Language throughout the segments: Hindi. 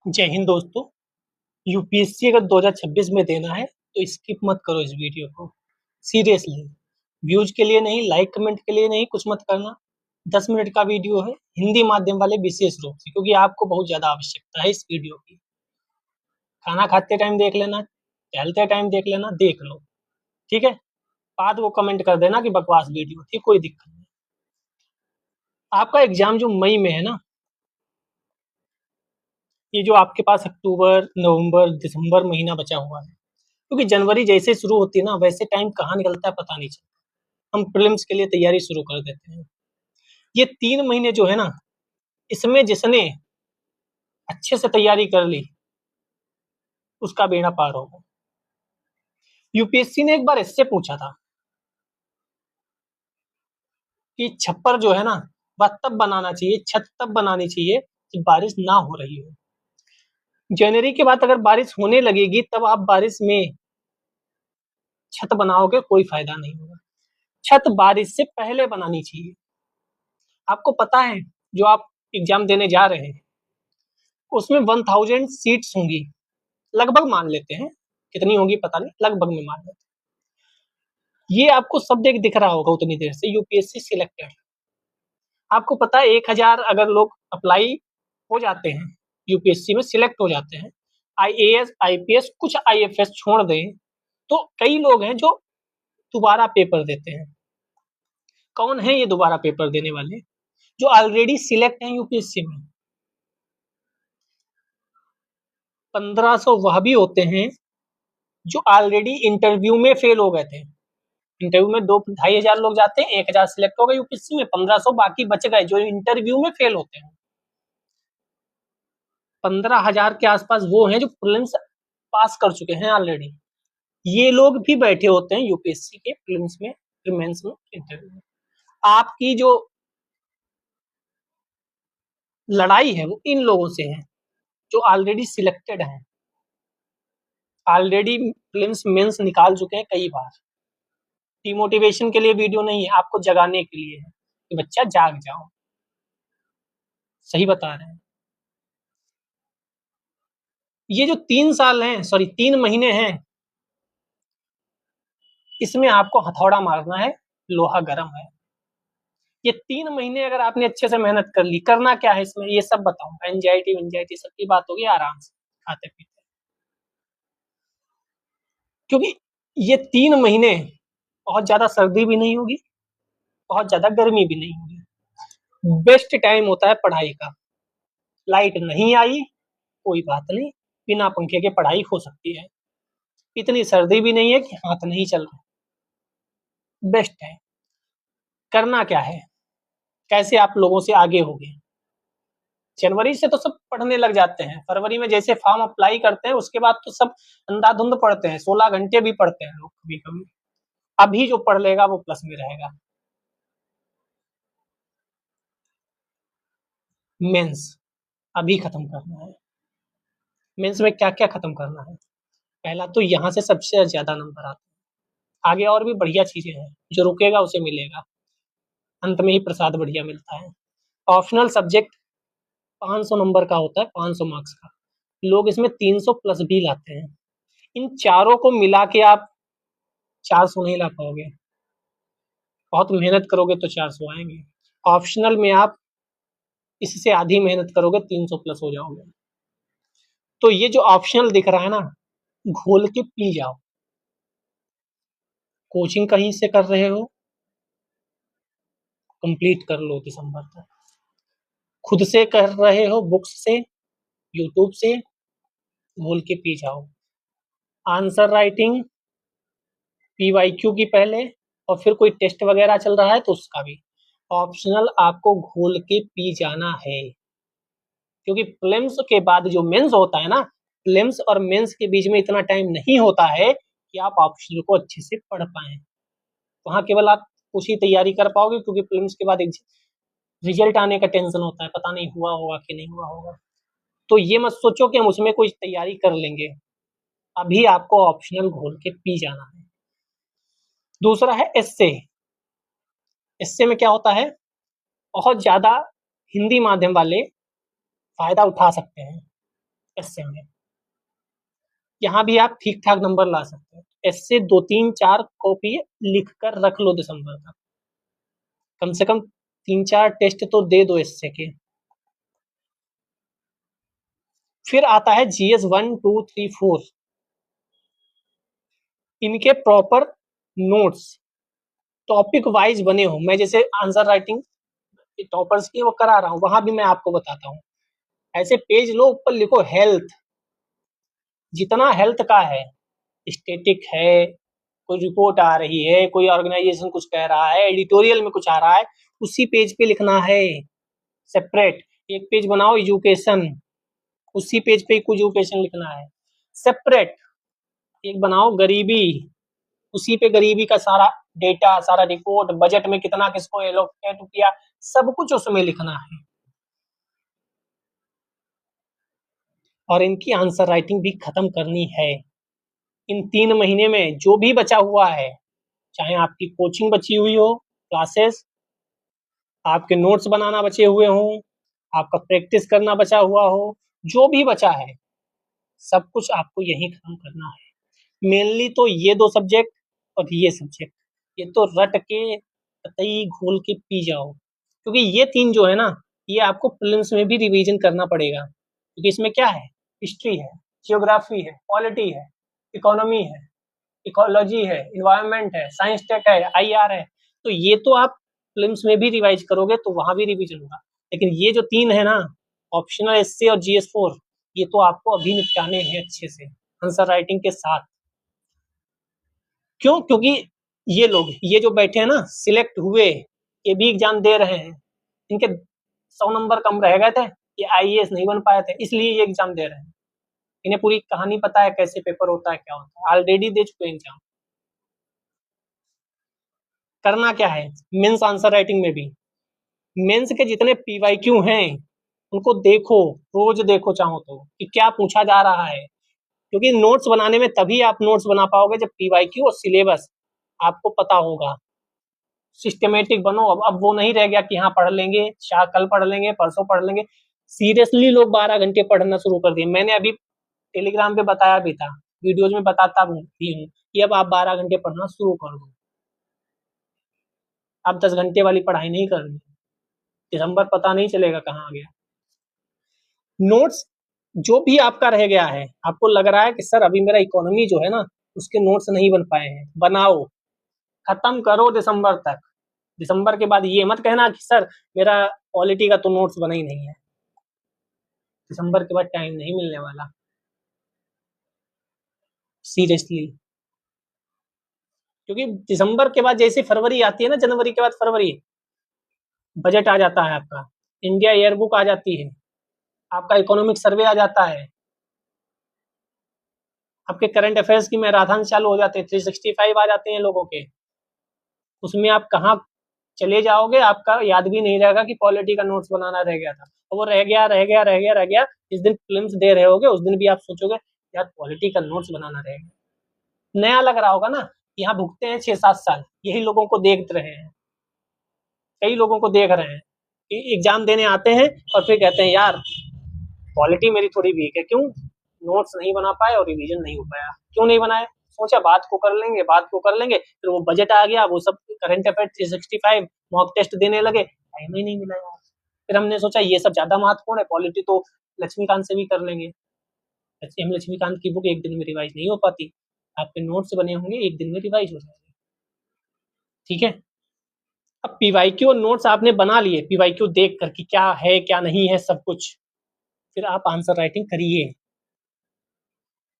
जय हिंद दोस्तों। यूपीएससी अगर 2026 में देना है तो स्किप मत करो इस वीडियो को। सीरियसली, व्यूज के लिए नहीं, लाइक कमेंट के लिए नहीं, कुछ मत करना। 10 मिनट का वीडियो है, हिंदी माध्यम वाले विशेष रूप से, क्योंकि आपको बहुत ज्यादा आवश्यकता है इस वीडियो की। खाना खाते टाइम देख लेना, टहलते टाइम देख लेना, देख लो, ठीक है। बाद वो कमेंट कर देना कि बकवास वीडियो थी, कोई दिक्कत नहीं। आपका एग्जाम जो मई में है ना, ये जो आपके पास अक्टूबर नवंबर दिसंबर महीना बचा हुआ है, क्योंकि जनवरी जैसे शुरू होती है ना, वैसे टाइम कहाँ निकलता है पता नहीं चलता। हम प्रीलिम्स के लिए तैयारी शुरू कर देते हैं। ये 3 महीने जो है ना, इसमें जिसने अच्छे से तैयारी कर ली उसका बेड़ा पार होगा। यूपीएससी ने एक बार इससे पूछा था कि छप्पर जो है ना, वह तब बनाना चाहिए, छत तब बनानी चाहिए जब बारिश ना हो रही हो। जनवरी के बाद अगर बारिश होने लगेगी तब आप बारिश में छत बनाओगे, कोई फायदा नहीं होगा। छत बारिश से पहले बनानी चाहिए। आपको पता है जो आप एग्जाम देने जा रहे हैं उसमें 1000 सीट्स होंगी, लगभग मान लेते हैं, कितनी होगी पता नहीं, लगभग में मान लेते हैं। ये आपको सब दिख रहा होगा उतनी देर से, यूपीएससी सिलेक्टेड। आपको पता है 1000 अगर लोग अप्लाई हो जाते हैं, यूपीएससी में सिलेक्ट हो जाते हैं, आईएएस आईपीएस कुछ आईएफएस छोड़ दें, तो कई लोग हैं जो दोबारा पेपर देते हैं। कौन है ये दोबारा पेपर देने वाले? जो ऑलरेडी सिलेक्ट हैं यूपीएससी में। 1500 वह भी होते हैं जो ऑलरेडी इंटरव्यू में फेल हो गए थे। इंटरव्यू में 2-2500 लोग जाते हैं, 1000 सिलेक्ट हो गए यूपीएससी में, 1500 बाकी बच गए जो इंटरव्यू में फेल होते हैं। 15,000 के आसपास वो हैं जो प्रीलिम्स पास कर चुके हैं ऑलरेडी। ये लोग भी बैठे होते हैं यूपीएससी के प्रीलिम्स में, मेंस में, इंटरव्यू में। आपकी जो लड़ाई है वो इन लोगों से है जो ऑलरेडी सिलेक्टेड हैं, ऑलरेडी प्रीलिम्स मेंस निकाल चुके हैं कई बार। डिमोटिवेशन के लिए वीडियो नहीं है, आपको जगाने के लिए है कि बच्चा जाग जाओ। सही बता रहे हैं। ये जो 3 साल हैं, सॉरी 3 महीने हैं, इसमें आपको हथौड़ा मारना है, लोहा गर्म है। ये 3 महीने अगर आपने अच्छे से मेहनत कर ली, करना क्या है इसमें ये सब बताऊंगा। एंजाइटी सबकी बात होगी आराम से, खाते पीते, क्योंकि ये 3 महीने बहुत ज्यादा सर्दी भी नहीं होगी, बहुत ज्यादा गर्मी भी नहीं होगी। बेस्ट टाइम होता है पढ़ाई का। लाइट नहीं आई कोई बात नहीं, बिना पंखे के पढ़ाई हो सकती है। इतनी सर्दी भी नहीं है कि हाथ नहीं चल रहा। बेस्ट है। करना क्या है, कैसे आप लोगों से आगे होगे। जनवरी से तो सब पढ़ने लग जाते हैं, फरवरी में जैसे फॉर्म अप्लाई करते हैं उसके बाद तो सब अंधाधुंध पढ़ते हैं, 16 घंटे भी पढ़ते हैं लोग कभी कभी। अभी जो पढ़ लेगा वो प्लस में रहेगा। मेंस अभी खत्म करना है। मेंस में क्या क्या खत्म करना है? पहला तो यहाँ से सबसे ज्यादा नंबर आते हैं, आगे और भी बढ़िया चीजें हैं, जो रुकेगा उसे मिलेगा, अंत में ही प्रसाद बढ़िया मिलता है। ऑप्शनल सब्जेक्ट 500 नंबर का होता है, 500 मार्क्स का। लोग इसमें 300 प्लस भी लाते हैं। इन चारों को मिला के आप 400 नहीं ला पाओगे, बहुत मेहनत करोगे तो 400 आएंगे। ऑप्शनल में आप इससे आधी मेहनत करोगे, 300 प्लस हो जाओगे। तो ये जो ऑप्शनल दिख रहा है ना, घोल के पी जाओ। कोचिंग कहीं से कर रहे हो, कंप्लीट कर लो दिसंबर तक। खुद से कर रहे हो, बुक्स से, यूट्यूब से, घोल के पी जाओ। आंसर राइटिंग पीवाईक्यू की पहले, और फिर कोई टेस्ट वगैरह चल रहा है तो उसका भी। ऑप्शनल आपको घोल के पी जाना है, क्योंकि प्रीलिम्स के बाद जो मेंस होता है ना, प्रीलिम्स और मेंस के बीच में इतना टाइम नहीं होता है कि आप ऑप्शनल को अच्छे से पढ़ पाए। वहां केवल आप उसी तैयारी कर पाओगे, क्योंकि प्रीलिम्स के बाद रिजल्ट आने का टेंशन होता है, पता नहीं हुआ होगा कि नहीं हुआ होगा। तो ये मत सोचो कि हम उसमें कोई तैयारी कर लेंगे, अभी आपको ऑप्शनल घोल के पी जाना है। दूसरा है एस्से। एस्से में क्या होता है, बहुत ज्यादा हिंदी माध्यम वाले फायदा उठा सकते हैं। एसए में। यहाँ भी आप ठीक ठाक नंबर ला सकते हो। एसए 2-3-4 कॉपी लिख कर रख लो दिसंबर तक, कम से कम 3-4 टेस्ट तो दे दो एसए के। फिर आता है जीएस 1, 2, 3, 4। इनके प्रॉपर नोट्स टॉपिक वाइज बने हो। मैं जैसे आंसर राइटिंग टॉपर्स की वो करा रहा हूँ, वहां भी मैं आपको बताता हूँ। ऐसे पेज लो, ऊपर लिखो हेल्थ, जितना हेल्थ का है, स्टेटिक है, कोई रिपोर्ट आ रही है, कोई ऑर्गेनाइजेशन कुछ कह रहा है, एडिटोरियल में कुछ आ रहा है, उसी पेज पे लिखना है सेपरेट। एक पेज बनाओ एजुकेशन, उसी पेज पे एजुकेशन लिखना है सेपरेट। एक बनाओ गरीबी, उसी पे गरीबी का सारा डेटा, सारा रिपोर्ट, बजट में कितना किसको एलोकेट किया, सब कुछ उसमें लिखना है। और इनकी आंसर राइटिंग भी खत्म करनी है इन 3 महीने में। जो भी बचा हुआ है, चाहे आपकी कोचिंग बची हुई हो, क्लासेस, आपके नोट्स बनाना बचे हुए हों, आपका प्रैक्टिस करना बचा हुआ हो, जो भी बचा है सब कुछ आपको यही खत्म करना है। मेनली तो ये 2 सब्जेक्ट और ये सब्जेक्ट, ये तो रट के कतई घोल के पी जाओ, क्योंकि ये 3 जो है ना, ये आपको प्रीलिम्स में भी रिवीजन करना पड़ेगा। क्योंकि इसमें क्या है, हिस्ट्री है, जियोग्राफी है, पॉलिटी है, इकोनॉमी है, इकोलॉजी है, इन्वायरमेंट है, साइंस टेक है, आईआर है। तो ये तो आप प्रीलिम्स में भी रिवाइज करोगे तो वहां भी रिवीजन होगा। लेकिन ये जो 3 है ना, ऑप्शनल एसए और जीएस 4, ये तो आपको अभी निपटाने हैं अच्छे से आंसर राइटिंग के साथ। क्यों? क्योंकि ये लोग, ये जो बैठे हैं ना, सिलेक्ट हुए, ये भी एग्जाम दे रहे हैं, इनके 100 नंबर कम रह गए थे, ये आईएएस नहीं बन पाए थे, इसलिए ये एग्जाम दे रहे हैं। इन्हें पूरी कहानी पता है, कैसे पेपर होता है, क्या होता है, ऑलरेडी दे चुके एग्जाम। करना क्या है मेंस आंसर राइटिंग में भी, मेंस के जितने पीवाईक्यू हैं उनको देखो, रोज देखो चाहो तो, कि क्या पूछा जा रहा है। क्योंकि नोट्स बनाने में तभी आप नोट्स बना पाओगे जब पीवाईक्यू और सिलेबस आपको पता होगा। सिस्टमेटिक बनो। अब वो नहीं रह गया कि हाँ पढ़ लेंगे, शायद कल पढ़ लेंगे, परसों पढ़ लेंगे। सीरियसली लोग 12 घंटे पढ़ना शुरू कर दिए। मैंने अभी टेलीग्राम पे बताया भी था, वीडियोज में बताता भी हूँ कि अब आप 12 घंटे पढ़ना शुरू कर दो। आप 10 घंटे वाली पढ़ाई नहीं करनी। दिसंबर पता नहीं चलेगा कहाँ आ गया। नोट्स जो भी आपका रह गया है, आपको लग रहा है कि सर अभी मेरा इकोनॉमी जो है ना, उसके नोट्स नहीं बन पाए हैं, बनाओ, खत्म करो दिसंबर तक। दिसंबर के बाद ये मत कहना कि सर मेरा पॉलिटी का तो नोट्स बना ही नहीं है। दिसंबर के बाद टाइम नहीं मिलने वाला, सीरियसली। क्योंकि दिसंबर के बाद जैसे फरवरी आती है ना, जनवरी के बाद फरवरी, बजट आ जाता है आपका, इंडिया ईयरबुक आ जाती है, आपका इकोनॉमिक सर्वे आ जाता है, आपके करंट अफेयर्स की मैराथन चालू हो जाते हैं, 365 आ जाते हैं लोगों के। उसमें आप कहाँ चले जाओगे, आपका याद भी नहीं रहेगा कि पॉलिटी का नोट्स बनाना रह गया था। और वो रह गया रह गया रह गया रह गया, जिस दिन फिल्म्स दे रहे होगे उस दिन भी आप सोचोगे यार पॉलिटी का नोट्स बनाना रह गया। नया लग रहा होगा ना, यहाँ भुगते हैं 6-7 साल, यही लोगों को देख रहे हैं, कई लोगों को देख रहे हैं। एग्जाम देने आते हैं और फिर कहते हैं यार क्वालिटी मेरी थोड़ी वीक है। क्यों? नोट्स नहीं बना पाए और रिवीजन नहीं हो पाया। क्यों नहीं बनाए? सोचा बात को कर लेंगे, बात को कर लेंगे, फिर वो बजट आ गया, वो सब करंट अफेयर 365 मॉक टेस्ट देने लगे, टाइम ही नहीं मिला यार। फिर हमने सोचा ये सब ज्यादा महत्वपूर्ण है, पॉलिटी तो लक्ष्मीकांत से भी कर लेंगे। हम लक्ष्मीकांत की बुक एक दिन में रिवाइज नहीं हो पाती, आपके नोट्स बने होंगे एक दिन में रिवाइज हो जाएंगे। ठीक है, अब पीवाईक्यू और नोट्स आपने बना लिए, पीवाईक्यू देख कर कि क्या है क्या नहीं है सब कुछ, फिर आप आंसर राइटिंग करिए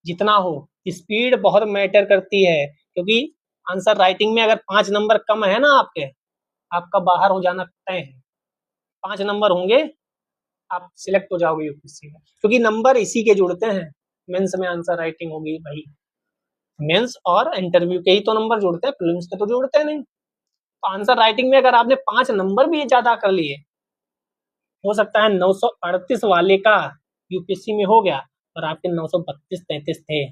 जितना हो। स्पीड बहुत मैटर करती है, क्योंकि आंसर राइटिंग में अगर 5 नंबर कम है ना आपके, आपका बाहर हो जाना तय है। 5 नंबर होंगे, आप सिलेक्ट हो जाओगे यूपीएससी में, क्योंकि नंबर इसी के जुड़ते हैं। मेंस में आंसर राइटिंग होगी भाई, मेंस और इंटरव्यू के ही तो नंबर जुड़ते हैं, प्रीलिम्स के तो जुड़ते नहीं। तो आंसर राइटिंग में अगर आपने 5 नंबर भी ज्यादा कर लिए, हो सकता है 938 वाले का यूपीएससी में हो गया और आपके 932-33 थे।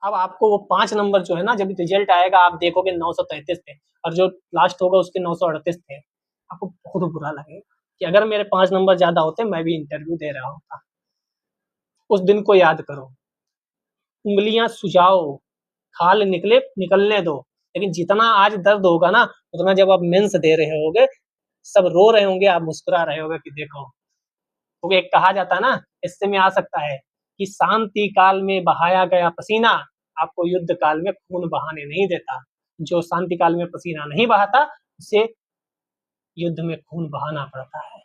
अब आपको वो 5 नंबर जो है ना, जब रिजल्ट आएगा आप देखोगे 933 थे, और जो लास्ट होगा उसके 938 थे, आपको बहुत बुरा लगेगा। कि अगर मेरे 5 नंबर ज़्यादा होते मैं भी इंटरव्यू दे रहा होता। उस दिन को याद करो। उँगलियाँ सुझाओ, खाल निकले निकलने दो, लेकिन जितना आज दर्द होगा ना, उतना जब आप मेंस दे रहे होगे, सब रो रहे होंगे, आप मुस्कुरा रहे होगे कि देखो। क्योंकि एक कहा जाता है ना, इससे में आ सकता है कि शांति काल में बहाया गया पसीना आपको युद्ध काल में खून बहाने नहीं देता। जो शांति काल में पसीना नहीं बहाता, उसे युद्ध में खून बहाना पड़ता है।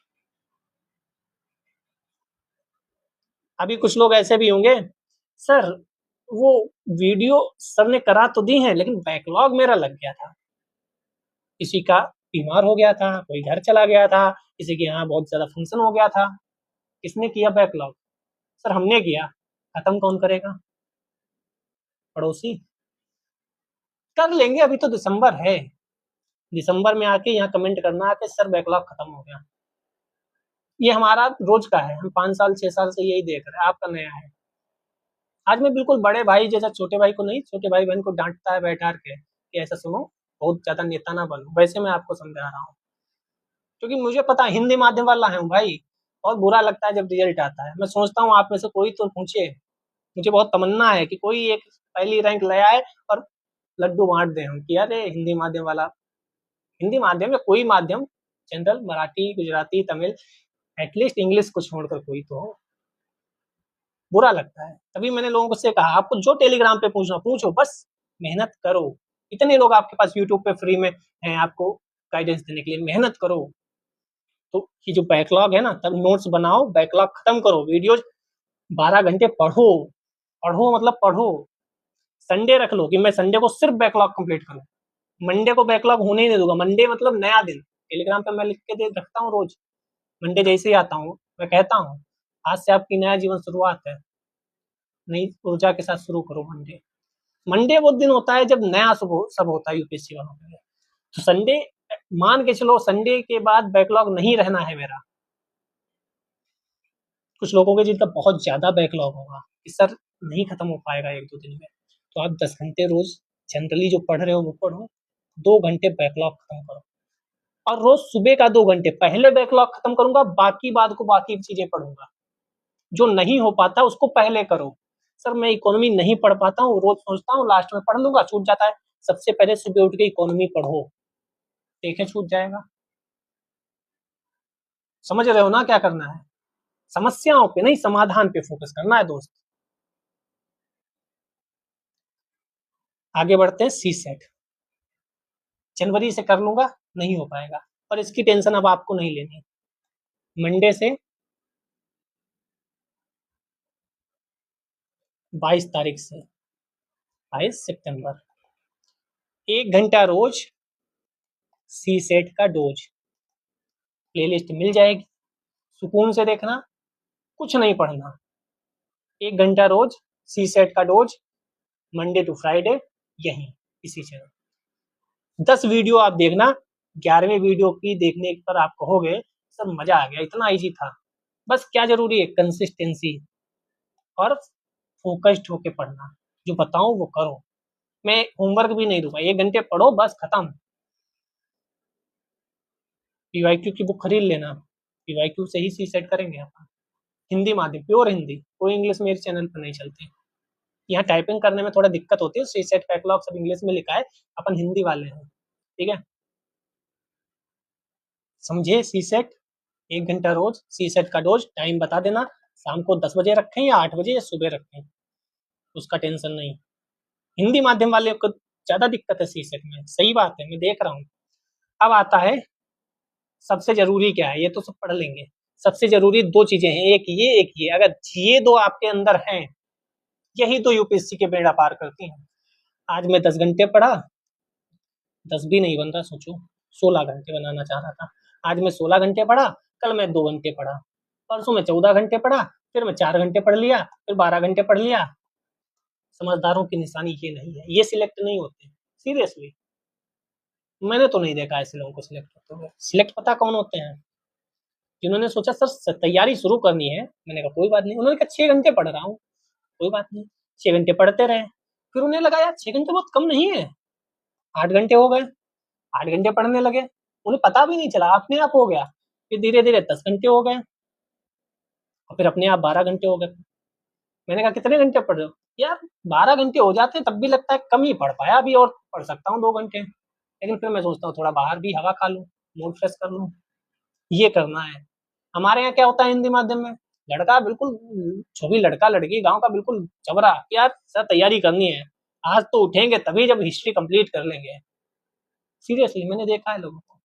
अभी कुछ लोग ऐसे भी होंगे, सर वो वीडियो सर ने करा तो दी है, लेकिन बैकलॉग मेरा लग गया था। किसी का बीमार हो गया था, कोई घर चला गया था, किसी के यहाँ बहुत ज़्यादा फंक्शन हो गया था। किसने किया बैकलॉग? सर हमने किया। खत्म कौन करेगा? पड़ोसी। कर लेंगे, अभी तो दिसंबर है। दिसंबर में आके यहाँ कमेंट करना आके सर बैकलॉग खत्म हो गया। ये हमारा रोज का है, हम 5 साल 6 साल से यही देख रहे हैं, आपका नया है। आज मैं बिल्कुल बड़े भाई जैसा छोटे भाई को नहीं, छोटे भाई बहन को डांटता है बैठा के कि ऐसा सुनो, बहुत ज्यादा नेता ना बनो, वैसे मैं आपको समझा रहा हूँ। क्योंकि मुझे पता है हिंदी माध्यम वाला है भाई, और बुरा लगता है जब रिजल्ट आता है। मैं सोचता हूँ आप में से कोई तो पूछे, मुझे बहुत तमन्ना है कि कोई एक पहली रैंक ले आए और लड्डू बांट दे हम कि अरे हिंदी माध्यम वाला, हिंदी माध्यम या कोई माध्यम, general Marathi Gujarati Tamil, at least English को छोड़कर कोई तो हो। बुरा लगता है। तभी मैंने लोगों से कहा आपको जो टेलीग्राम पे पूछना पूछो, बस मेहनत करो। इतने लोग आपके पास यूट्यूब पे फ्री में हैं आपको गाइडेंस देने के लिए, मेहनत करो। तो ये जो बैकलॉग है ना, तब नोट्स बनाओ, बैकलॉग खत्म करो, वीडियोज 12 घंटे पढ़ो। पढ़ो मतलब पढ़ो। संडे रख लो कि मैं संडे को सिर्फ बैकलॉग कंप्लीट करूँ। मंडे को बैकलॉग होने ही नहीं दूंगा। मंडे मतलब नया दिन। टेलीग्राम पे मैं लिख के दे रखता हूँ रोज। मंडे जैसे ही आता हूँ मैं कहता हूँ आज से आपकी नया जीवन शुरुआत है, नई ऊर्जा के साथ शुरू करो मंडे। मंडे वो दिन होता है जब नया सब होता है यूपीएससी वालों के लिए। तो संडे मान के चलो, संडे के बाद बैकलॉग नहीं रहना है मेरा। कुछ लोगों के जिनका बहुत ज्यादा बैकलॉग होगा कि सर नहीं खत्म हो पाएगा 1-2 दिन में, तो आप 10 घंटे रोज जनरली जो पढ़ रहे हो वो पढ़ो, 2 घंटे बैकलॉग खत्म करो। और रोज सुबह का 2 घंटे पहले बैकलॉग खत्म करूंगा, बाकी बाद को बाकी चीजें पढ़ूंगा। जो नहीं हो पाता उसको पहले करो। सर मैं इकोनॉमी नहीं पढ़ पाता हूँ, रोज सोचता हूँ लास्ट में पढ़ लूंगा, छूट जाता है। सबसे पहले सुबह उठ के इकोनॉमी पढ़ो, देखें छूट जाएगा। समझ रहे हो ना क्या करना है? समस्याओं पे नहीं, समाधान पे फोकस करना है दोस्त। आगे बढ़ते हैं। सी सेट जनवरी से कर लूंगा, नहीं हो पाएगा, पर इसकी टेंशन अब आपको नहीं लेनी। मंडे से 22 तारीख से 22 सितंबर 1 घंटा रोज सी सेट का डोज, प्लेलिस्ट मिल जाएगी, सुकून से देखना, कुछ नहीं पढ़ना। 1 घंटा रोज सी सेट का डोज, मंडे टू फ्राइडे, यहीं इसी चैनल। 10 वीडियो आप देखना, 11वें वीडियो की देखने पर आप कहोगे सर मजा आ गया, इतना इजी था। बस क्या जरूरी है? कंसिस्टेंसी और फोकस्ड होके पढ़ना। जो बताऊं वो करो। मैं होमवर्क भी नहीं दूंगा, 1 घंटे पढ़ो बस खत्म। पीवाईक्यू की बुक खरीद लेना, पीवाईक्यू से ही सी सेट करेंगे अपन। हिंदी माध्यम, प्योर हिंदी, कोई इंग्लिश मेरे चैनल पर नहीं चलती। यहाँ टाइपिंग करने में थोड़ा दिक्कत होती है, सी सेट बैकलॉग सब इंग्लिश में लिखा है, अपन हिंदी वाले हैं, ठीक है। समझे? सी सेट 1 घंटा रोज, सी सेट का डोज, टाइम बता देना, शाम को 10 बजे रखें या 8 बजे या सुबह रखें, उसका टेंशन नहीं। हिंदी माध्यम वाले को ज्यादा दिक्कत है सी सेट में, सही बात है, मैं देख रहा हूँ। अब आता है सबसे जरूरी क्या है, ये तो सब पढ़ लेंगे। सबसे जरूरी दो चीजें हैं, एक ये एक ये। अगर ये दो आपके अंदर हैं, यही तो यूपीएससी के बेड़ा पार करती हैं। आज मैं 10 घंटे पढ़ा, 10 भी नहीं बन रहा, सोचो 16 घंटे बनाना चाह रहा था। आज मैं 16 घंटे पढ़ा, कल मैं 2 घंटे पढ़ा, परसों मैं 14 घंटे पढ़ा, फिर मैं 4 घंटे पढ़ लिया, फिर 12 घंटे पढ़ लिया। समझदारों की निशानी ये नहीं है, ये सिलेक्ट नहीं होते सीरियसली। मैंने तो नहीं देखा ऐसे लोगों को सिलेक्ट होते हुए। सिलेक्ट पता कौन होते हैं? जिन्होंने सोचा सर तैयारी शुरू करनी है, मैंने कहा कोई बात नहीं, उन्होंने कहा 6 घंटे पढ़ रहा हूँ, कोई बात नहीं, 6 घंटे पढ़ते रहे। फिर उन्हें लगा यार 6 घंटे बहुत कम नहीं है, 8 घंटे हो गए, 8 घंटे पढ़ने लगे, उन्हें पता भी नहीं चला, अपने आप हो गया। फिर धीरे-धीरे 10 घंटे हो गए और फिर अपने आप 12 घंटे हो गए। मैंने कहा कितने घंटे पढ़ रहे हो? यार 12 घंटे हो जाते हैं तब भी लगता है कम ही पढ़ पाया, अभी और पढ़ सकता हूँ 2 घंटे। लेकिन फिर मैं सोचता हूँ थोड़ा बाहर भी हवा खा लूँ, मूड फ्रेश कर लूँ, ये करना है। हमारे यहाँ क्या होता है हिंदी माध्यम में, लड़का बिल्कुल जो भी लड़का-लड़की गाँव का बिल्कुल जबरा, यार सर तैयारी करनी है, आज तो उठेंगे तभी जब हिस्ट्री कंप्लीट कर लेंगे। सीरियसली मैंने देखा है लोगों को,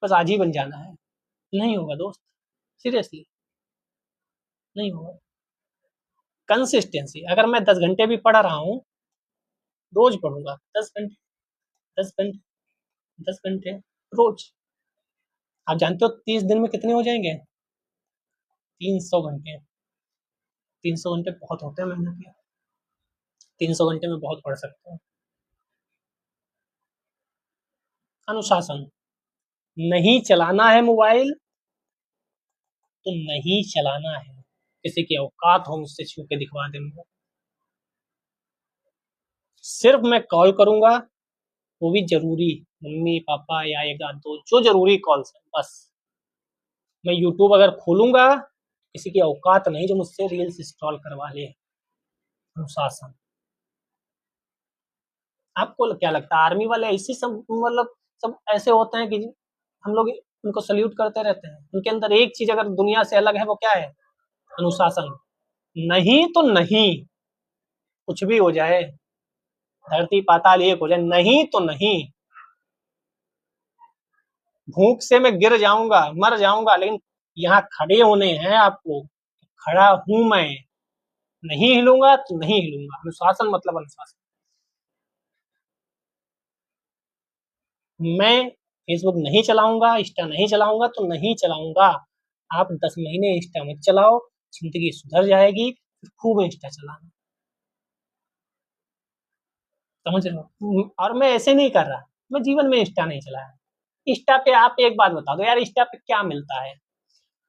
बस आज ही बन जाना है। नहीं होगा दोस्त, सीरियसली नहीं होगा। कंसिस्टेंसी, अगर मैं 10 घंटे भी पढ़ रहा हूँ, रोज पढ़ूंगा 10 घंटे, 10 घंटे, 10 घंटे रोज। आप जानते हो 30 दिन में कितने हो जाएंगे? 300 घंटे। 300 घंटे बहुत होते हैं मेहनत के। 300 घंटे में बहुत पढ़ सकते हैं। अनुशासन, नहीं चलाना है मोबाइल तो नहीं चलाना है। किसी की औकात हो मुझसे छू के दिखवा दे मुझे। सिर्फ मैं कॉल करूंगा, वो भी जरूरी, मम्मी पापा या एक आध दो जो जरूरी कॉल्स है बस। मैं यूट्यूब अगर खोलूंगा, किसी की औकात नहीं जो मुझसे रील्स इंस्टॉल करवा ले। अनुशासन। आपको क्या लगता है आर्मी वाले ऐसे सब, मतलब सब ऐसे होते हैं कि हम लोग उनको सल्यूट करते रहते हैं? उनके अंदर एक चीज अगर दुनिया से अलग है वो क्या है? अनुशासन। नहीं तो नहीं, कुछ भी हो जाए, धरती पाताल एक हो जाए, नहीं तो नहीं। भूख से मैं गिर जाऊंगा, मर जाऊंगा, लेकिन यहाँ खड़े होने हैं आपको, खड़ा हूं मैं, नहीं हिलूंगा तो नहीं हिलूंगा। अनुशासन मतलब अनुशासन। मैं फेसबुक नहीं चलाऊंगा, इंस्टा नहीं चलाऊंगा तो नहीं चलाऊंगा। आप 10 महीने इंस्टा मत चलाओ, जिंदगी सुधर जाएगी, फिर खूब इंस्टा चलाना। समझ रहे हो? और मैं ऐसे नहीं कर रहा, मैं जीवन में इंस्टा नहीं चलाया। इंस्टा पे आप एक बात बता दो यार, इंस्टा पे क्या मिलता है?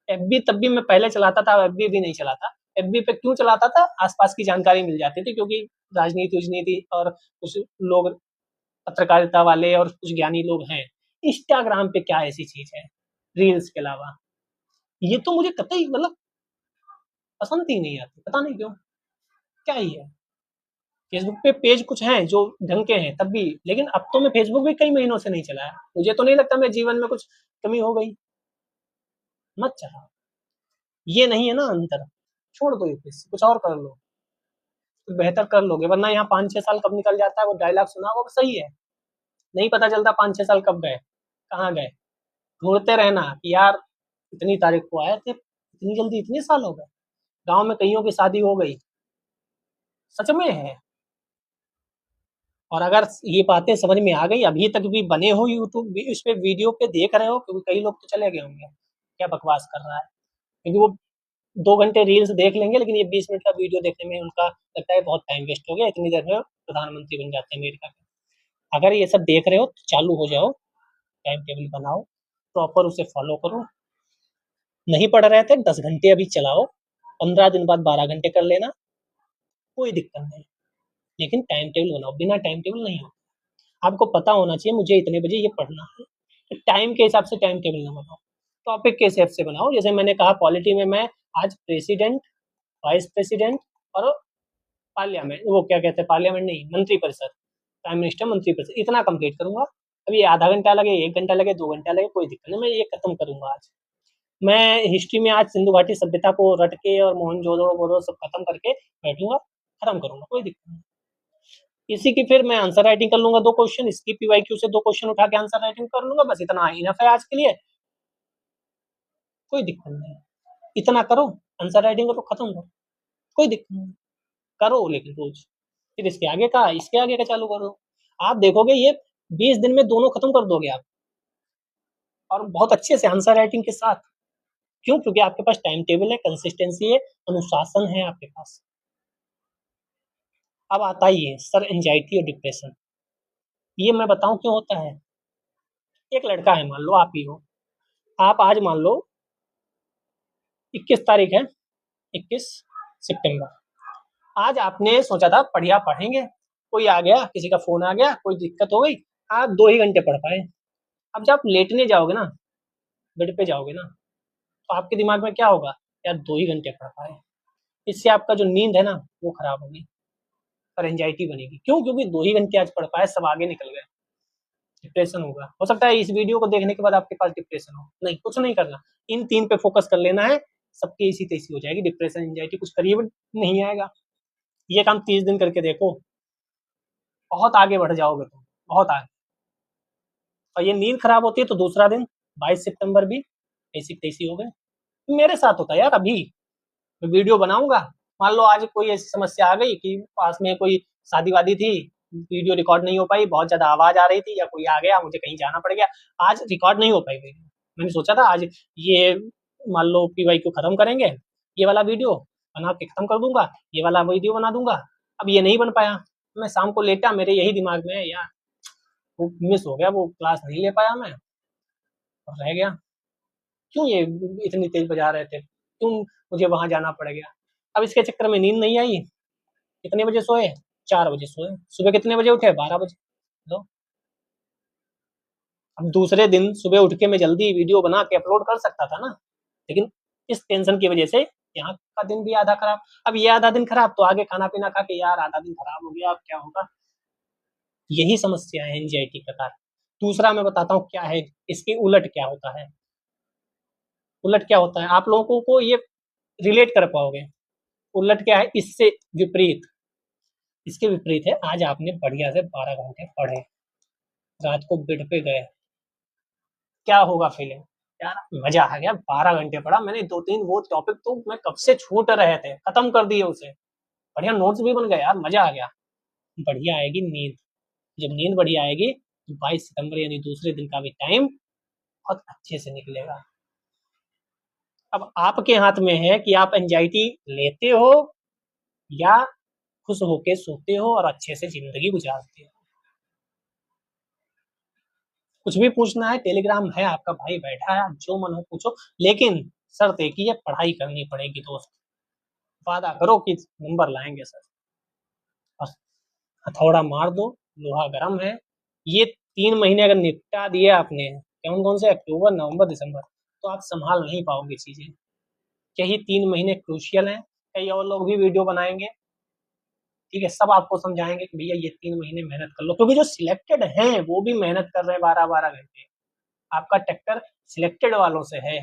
एफबी तब भी मैं पहले चलाता था, एफबी भी नहीं चलाता। एफबी पे क्यों चलाता था? आसपास की जानकारी मिल जाती थी, क्योंकि राजनीति उजनीति और कुछ लोग पत्रकारिता वाले और कुछ ज्ञानी लोग हैं। इंस्टाग्राम पे क्या ऐसी चीज है रील्स के अलावा? ये तो मुझे कतई मतलब पसंद ही नहीं आती, पता नहीं क्यों, क्या ही है। फेसबुक पे पेज कुछ हैं जो ढंग के हैं तब भी, लेकिन अब तो मैं फेसबुक भी कई महीनों से नहीं चलाया। मुझे तो नहीं लगता मेरे जीवन में कुछ कमी हो गई। मत चलाओ, ये नहीं है ना अंतर, छोड़ दो ये पेज, कुछ और कर लो, कुछ बेहतर कर लोगे। वरना यहाँ 5-6 साल कब निकल जाता है, वो डायलॉग सुना वो सही है, नहीं पता चलता 5-6 साल कब गए, कहाँ गए। ढूंढते रहना कि यार इतनी तारीख को आए थे, इतनी जल्दी इतने साल हो गए। गांव में कईयों की शादी हो गई, सच में है। और अगर ये बातें समझ में आ गई, अभी तक भी बने हो यूट्यूब इस पे वीडियो पे देख रहे हो, क्योंकि कई लोग तो चले गए होंगे क्या बकवास कर रहा है, क्योंकि वो 2 घंटे रील्स देख लेंगे, लेकिन ये 20 मिनट का वीडियो देखने में उनका लगता है बहुत टाइम वेस्ट हो गया, इतनी देर में प्रधानमंत्री बन जाते हैं अमेरिका के। अगर ये सब देख रहे हो तो चालू हो जाओ, टाइम टेबल बनाओ, प्रॉपर उसे फॉलो करो। नहीं पढ़ रहे थे 10 घंटे अभी चलाओ, 15 दिन बाद 12 घंटे कर लेना, कोई दिक्कत नहीं। लेकिन टाइम टेबल बनाओ, बिना टाइम टेबल नहीं हो। आपको पता होना चाहिए मुझे इतने बजे ये पढ़ना है, तो टाइम के हिसाब से टाइम टेबल ना बनाओ, टॉपिक के हिसाब से बनाओ। जैसे मैंने कहा पॉलिटी में मैं आज प्रेसिडेंट, वाइस प्रेसिडेंट और पार्लियामेंट, वो क्या कहते हैं, पार्लियामेंट नहीं, मंत्रिपरिषद, प्राइम मिनिस्टर मंत्रिपरिषद, इतना कंप्लीट करूंगा। अभी आधा घंटा लगे, 1 घंटा लगे, 2 घंटा लगे, कोई दिक्कत नहीं, मैं ये खत्म करूंगा आज। मैं हिस्ट्री में आज सिंधु घाटी सभ्यता को रट के और मोहनजोदड़ो सब खत्म करके बैठूंगा, खत्म करूंगा, कोई दिक्कत नहीं। इसी की फिर मैं आंसर राइटिंग कर लूंगा, 2 क्वेश्चन, इसकी पीवाईक्यू से 2 क्वेश्चन उठा के आंसर राइटिंग कर लूंगा, बस इतना इनफ है आज के लिए, कोई दिक्कत नहीं। इतना करो, आंसर राइटिंग करो, खत्म करो, कोई दिक्कत नहीं। करो लेकिन रोज, फिर इसके आगे का चालू करो। आप देखोगे ये 20 दिन में दोनों खत्म कर दोगे आप, और बहुत अच्छे से आंसर राइटिंग के साथ। क्यों? क्योंकि आपके पास टाइम टेबल है, कंसिस्टेंसी है, अनुशासन है आपके पास। अब आता ही है सर एंजाइटी और डिप्रेशन। ये मैं बताऊं क्यों होता है। एक लड़का है, मान लो आप ही हो, आप आज मान लो 21 तारीख है, 21 सितंबर। आज आपने सोचा था बढ़िया पढ़ेंगे, कोई आ गया, किसी का फोन आ गया, कोई दिक्कत हो गई, आप 2 ही घंटे पढ़ पाए। अब जब आप लेटने जाओगे ना, बेड पे जाओगे ना, तो आपके दिमाग में क्या होगा, यार 2 ही घंटे पढ़ पाए। इससे आपका जो नींद है ना, वो खराब होगी और एंजाइटी बनेगी। क्यों? क्योंकि 2 ही घंटे आज पढ़ पाए, सब आगे निकल गए। डिप्रेशन होगा। हो सकता है इस वीडियो को देखने के बाद आपके पास डिप्रेशन हो। नहीं, कुछ नहीं करना। इन 3 पे फोकस कर लेना है, सबकी इसी तैसी हो जाएगी। डिप्रेशन, एंजाइटी कुछ करीब नहीं आएगा। ये काम 30 दिन करके देखो, बहुत आगे बढ़ जाओगे तुम, बहुत आगे। और ये नींद खराब होती है तो दूसरा दिन 22 सितंबर भी ऐसी तैसी हो गए। मेरे साथ होता है यार। अभी मैं वीडियो बनाऊंगा, मान लो आज कोई ऐसी समस्या आ गई कि पास में कोई शादी वादी थी, वीडियो रिकॉर्ड नहीं हो पाई, बहुत ज्यादा आवाज आ रही थी, या कोई आ गया, मुझे कहीं जाना पड़ गया, आज रिकॉर्ड नहीं हो पाई वीडियो। मैंने सोचा था आज ये मान लो PY को खत्म करेंगे, ये वाला वीडियो बना के खत्म कर दूंगा, ये वाला वीडियो बना दूंगा। अब ये नहीं बन पाया। मैं शाम को लेटा, मेरे यही दिमाग में है यार, वो मिस हो गया, वो क्लास नहीं ले पाया मैं, और रह गया। क्यों ये इतनी तेज बजा रहे थे, क्यों मुझे वहां जाना पड़ गया। अब इसके चक्कर में नींद नहीं आई। कितने बजे सोए? 4 बजे सोए। सुबह कितने बजे उठे? 12 बजे। लो, अब दूसरे दिन सुबह उठ के मैं जल्दी वीडियो बना के अपलोड कर सकता था ना, लेकिन इस टेंशन की वजह से यहाँ का दिन भी आधा खराब। अब ये आधा दिन खराब तो आगे खाना पीना खा के यार आधा दिन खराब हो गया, अब क्या होगा। यही समस्या है एंजाइटी का कारण। दूसरा मैं बताता हूँ क्या है, इसके उलट क्या होता है। उलट क्या होता है आप लोगों को ये रिलेट कर पाओगे। उलट क्या है इससे विपरीत। इसके विपरीत है, आज आपने बढ़िया से 12 घंटे पढ़े, रात को बेड पे गए, क्या होगा फीलिंग? यार मजा आ गया, 12 घंटे पढ़ा मैंने, 2-3 वो टॉपिक तो मैं कब से छूट रहे थे, खत्म कर दिए उसे, बढ़िया नोट्स भी बन गए, यार मजा आ गया। बढ़िया आएगी नींद। जब नींद बढ़िया आएगी तो 22 सितंबर यानी दूसरे दिन का भी टाइम बहुत अच्छे से निकलेगा। अब आपके हाथ में है कि आप एंजाइटी लेते हो या खुश होके सोते हो और अच्छे से जिंदगी गुजारते हो। कुछ भी पूछना है, टेलीग्राम है, आपका भाई बैठा है, जो मन हो पूछो, लेकिन शर्त एक ही है, पढ़ाई करनी पड़ेगी दोस्त। वादा करो कि नंबर लाएंगे सर। बस हथौड़ा मार दो, लोहा गर्म है। ये 3 महीने अगर निपटा दिए आपने, कौन कौन से, अक्टूबर, नवंबर, दिसंबर, तो आप संभाल नहीं पाओगे चीजें। यही 3 महीने क्रूशियल हैं। कई और लोग भी वीडियो बनाएंगे, ठीक है, सब आपको समझाएंगे कि भैया ये 3 महीने मेहनत कर लो, क्योंकि जो सिलेक्टेड हैं वो भी मेहनत कर रहे हैं 12-12 घंटे। आपका टक्कर सिलेक्टेड वालों से है।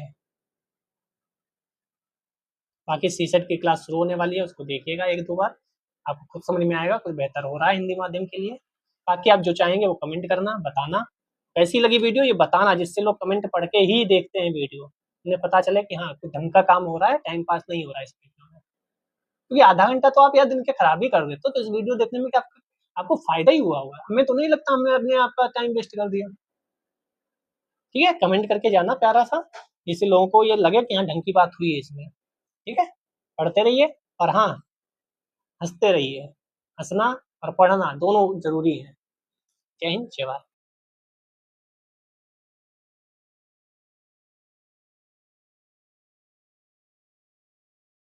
बाकी सीसेट की क्लास शुरू होने वाली है, उसको देखिएगा 1-2 बार, आपको खुद समझ में आएगा कुछ बेहतर हो रहा है हिंदी माध्यम के लिए। बाकी आप जो चाहेंगे वो कमेंट करना, बताना कैसी लगी वीडियो, ये बताना, जिससे लोग कमेंट पढ़ के ही देखते हैं वीडियो, उन्हें पता चले कि हाँ कुछ ढंग का काम हो रहा है, टाइम पास नहीं हो रहा है इस वीडियो में। क्योंकि आधा घंटा तो आप यार दिन के खराब ही कर देते हो, तो इस वीडियो देखने में क्या आपको फायदा ही हुआ होगा। हमें तो नहीं लगता हमने अपने आपका टाइम वेस्ट कर दिया। ठीक है, कमेंट करके जाना प्यारा सा, जिससे लोगों को ये लगे कि हाँ ढंग की बात हुई है इसमें। ठीक है, पढ़ते रहिए, और हाँ हंसते रहिए। हंसना और पढ़ना दोनों जरूरी है। जय हिंद, जय भारत।